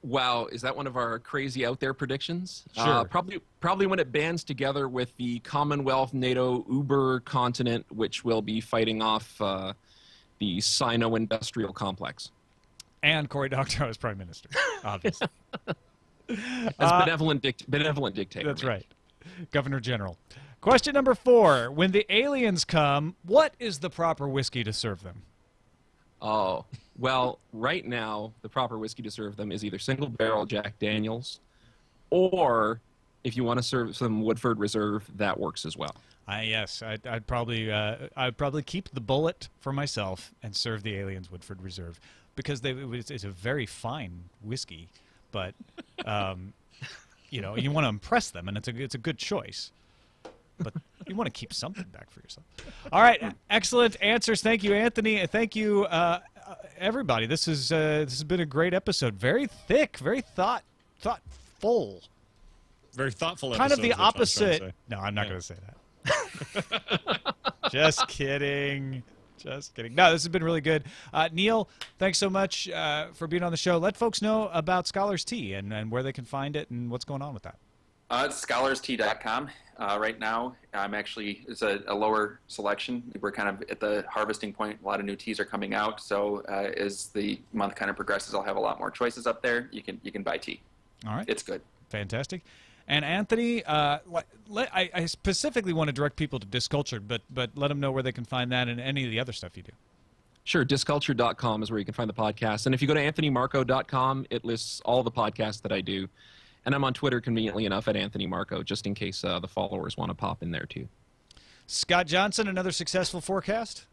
Wow, is that one of our crazy out there predictions? Sure. Probably when it bands together with the Commonwealth, NATO, Uber continent, which will be fighting off the Sino-industrial complex. And Cory Doctorow as Prime Minister, obviously. As benevolent dictator. That's right. Governor General. Question number 4. When the aliens come, what is the proper whiskey to serve them? Oh, well, right now, the proper whiskey to serve them is either single barrel Jack Daniels, or if you want to serve some Woodford Reserve, that works as well. Yes, I'd probably keep the bullet for myself and serve the aliens Woodford Reserve because it's a very fine whiskey, but you know, you want to impress them, and it's a good choice. But you want to keep something back for yourself. All right, excellent answers. Thank you, Anthony. Thank you, everybody. This has been a great episode. Very thick, very thoughtful. Very thoughtful. Kind of the episode, opposite. No, I'm not going to say that. Just kidding. Just kidding. No, this has been really good. Neil, thanks so much for being on the show. Let folks know about Scholars Tea and where they can find it and what's going on with that. It's scholarstea.com. Right now, it's a lower selection. We're kind of at the harvesting point. A lot of new teas are coming out. So as the month kind of progresses, I'll have a lot more choices up there. You can buy tea. All right. It's good. Fantastic. And Anthony, I specifically want to direct people to Discultured, but let them know where they can find that and any of the other stuff you do. Sure, disculture.com is where you can find the podcast. And if you go to anthonymarco.com, it lists all the podcasts that I do. And I'm on Twitter, conveniently enough, at Anthony Marco, just in case the followers want to pop in there, too. Scott Johnson, another successful forecast?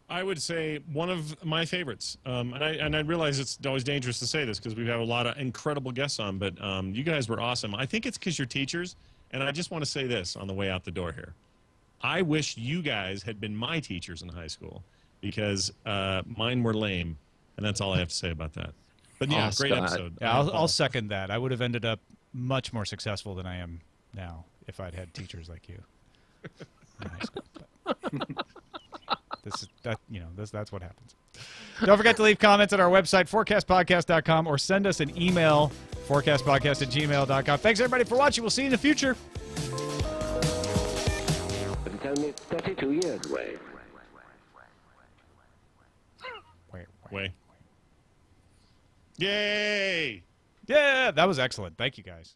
I would say one of my favorites. And I realize it's always dangerous to say this because we've had a lot of incredible guests on, but you guys were awesome. I think it's because you're teachers, and I just want to say this on the way out the door here. I wish you guys had been my teachers in high school because mine were lame, and that's all I have to say about that. But yeah, great episode. Yeah, I'll second that. I would have ended up much more successful than I am now if I'd had teachers like you in high school. That's what happens. Don't forget to leave comments at our website, fourcastpodcast.com, or send us an email, fourcastpodcast@gmail.com. Thanks, everybody, for watching. We'll see you in the future. But it's only 32 years away. Wait. Yay! Yeah, that was excellent. Thank you, guys.